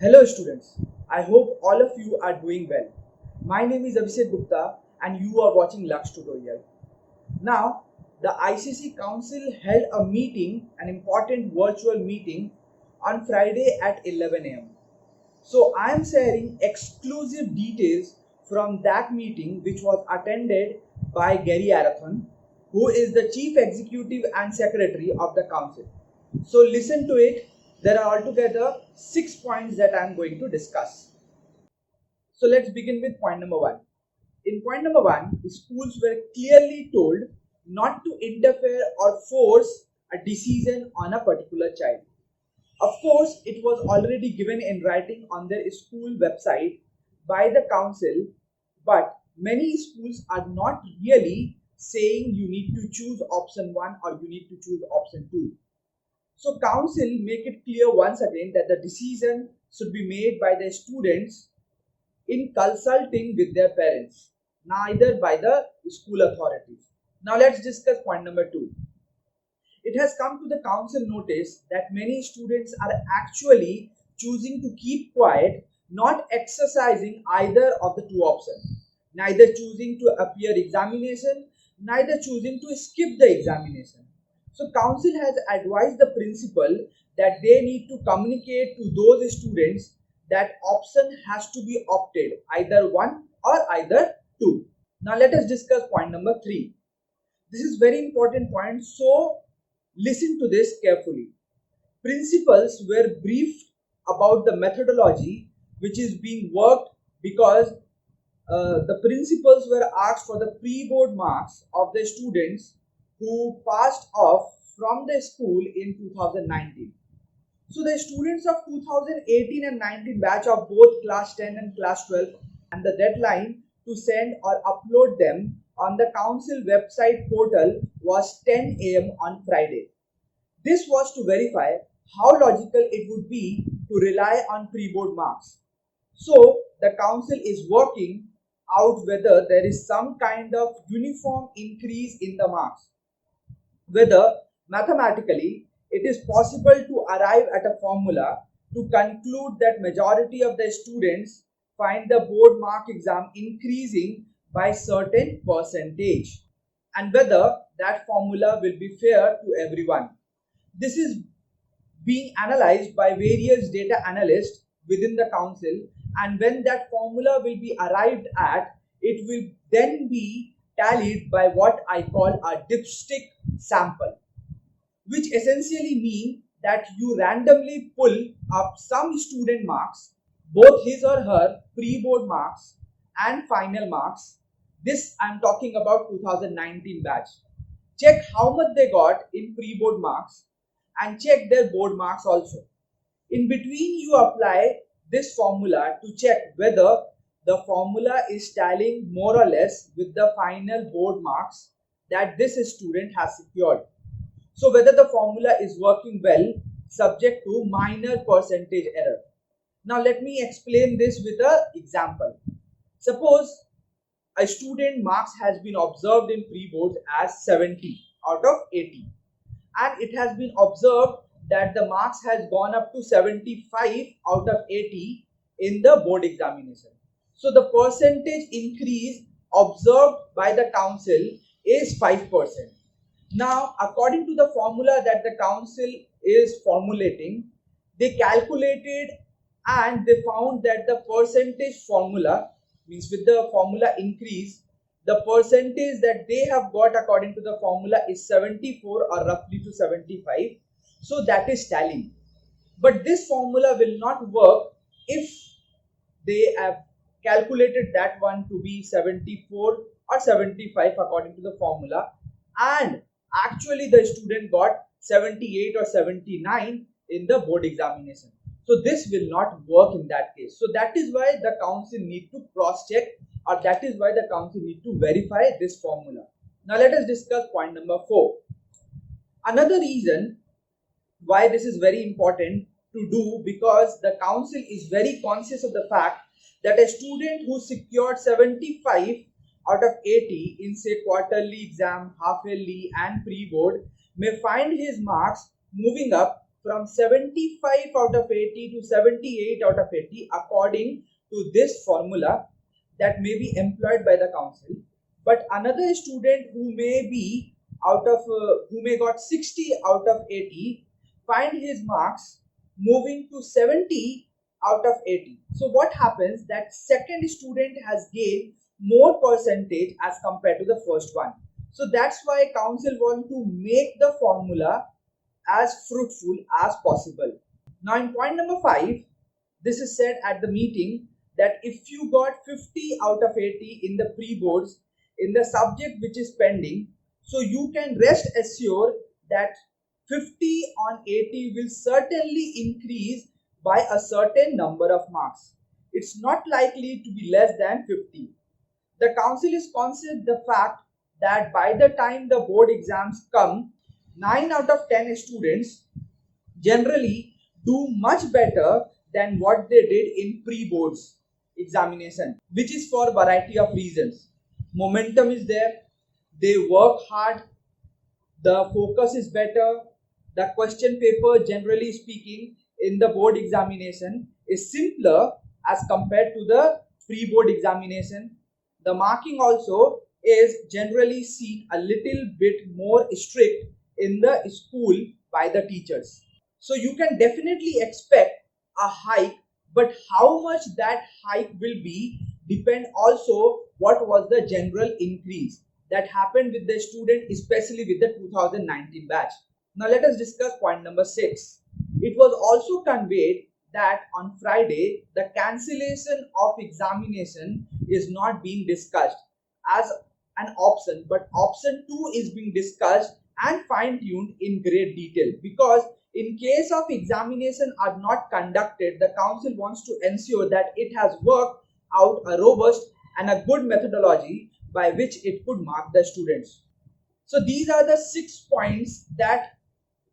Hello students, I hope all of you are doing well. My name is Abhishek Gupta and you are watching Lux Tutorial. Now, the ICC Council held a meeting, an important virtual meeting on Friday at 11 am. So I am sharing exclusive details from that meeting which was attended by Gary Arathon, who is the Chief Executive and Secretary of the Council. So listen to it. There are altogether 6 points that I am going to discuss. So let's begin with point number one. In point number one, schools were clearly told not to interfere or force a decision on a particular child. Of course, it was already given in writing on their school website by the council, but many schools are not really saying you need to choose option 1 or you need to choose option 2. So council make it clear once again that the decision should be made by the students in consulting with their parents, neither by the school authorities. Now let's discuss point number 2. It has come to the council notice that many students are actually choosing to keep quiet, not exercising either of the two options, neither choosing to appear examination, neither choosing to skip the examination. So council has advised the principal that they need to communicate to those students that option has to be opted, either one or either two. Now let us discuss point number 3. This is very important point, so listen to this carefully. Principals were briefed about the methodology which is being worked because the principals were asked for the pre-board marks of the students who passed off from the school in 2019. So the students of 2018 and 19 batch of both class 10 and class 12, and the deadline to send or upload them on the council website portal was 10 am on Friday. This was to verify how logical it would be to rely on pre-board marks. So the council is working out whether there is some kind of uniform increase in the marks, whether mathematically it is possible to arrive at a formula to conclude that majority of the students find the board mark exam increasing by certain percentage, and whether that formula will be fair to everyone. This is being analyzed by various data analysts within the council, and when that formula will be arrived at, it will then be tallied by what I call a dipstick sample, which essentially mean that you randomly pull up some student marks, both his or her pre-board marks and final marks. This I'm talking about 2019 batch. Check how much they got in pre-board marks and check their board marks also. In between, you apply this formula to check whether the formula is tallying more or less with the final board marks that this student has secured. So whether the formula is working well, subject to minor percentage error. Now let me explain this with an example. Suppose a student marks has been observed in pre-board as 70 out of 80, and it has been observed that the marks has gone up to 75 out of 80 in the board examination. So the percentage increase observed by the council is 5%. Now, according to the formula that the council is formulating, they calculated and they found that the percentage formula, means with the formula increase, the percentage that they have got according to the formula is 74 or roughly to 75. So that is tallying. But this formula will not work if they have calculated that one to be 74 or 75 according to the formula, and actually the student got 78 or 79 in the board examination. So this will not work in that case. So that is why the council need to cross check, or that is why the council need to verify this formula. Now let us discuss point number 4. Another reason why this is very important to do, because the council is very conscious of the fact that a student who secured 75 out of 80 in say quarterly exam, half yearly and pre-board may find his marks moving up from 75 out of 80 to 78 out of 80 according to this formula that may be employed by the council. But another student who may be who may got 60 out of 80 find his marks moving to 70 out of 80. So what happens, that second student has gained more percentage as compared to the first one. So that's why council want to make the formula as fruitful as possible. Now in point number 5, this is said at the meeting that if you got 50 out of 80 in the pre-boards in the subject which is pending, so you can rest assured that 50 on 80 will certainly increase by a certain number of marks. It's not likely to be less than 50. The council is conscious the fact that by the time the board exams come, 9 out of 10 students generally do much better than what they did in pre-boards examination, which is for a variety of reasons. Momentum is there, they work hard, the focus is better, the question paper generally speaking in the board examination is simpler as compared to the pre-board examination. The marking also is generally seen a little bit more strict in the school by the teachers. So you can definitely expect a hike, but how much that hike will be depend also what was the general increase that happened with the student, especially with the 2019 batch. Now let us discuss point number 6. It was also conveyed that on Friday the cancellation of examination is not being discussed as an option, but option 2 is being discussed and fine-tuned in great detail, because in case of examination are not conducted, the council wants to ensure that it has worked out a robust and a good methodology by which it could mark the students. So these are the 6 points that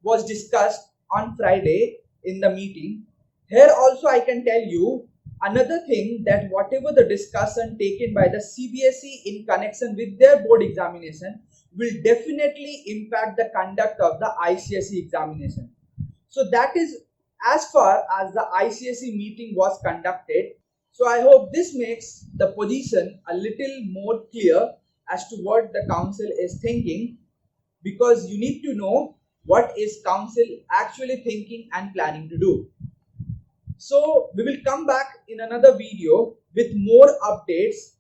was discussed on Friday in the meeting. Here also I can tell you another thing, that whatever the discussion taken by the CBSE in connection with their board examination will definitely impact the conduct of the ICSE examination. So that is as far as the ICSE meeting was conducted. So I hope this makes the position a little more clear as to what the council is thinking, because you need to know what is council actually thinking and planning to do. So we will come back in another video with more updates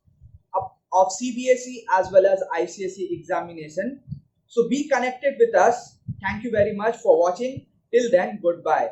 of CBSE as well as ICSE examination. So be connected with us. Thank you very much for watching. Till then, goodbye.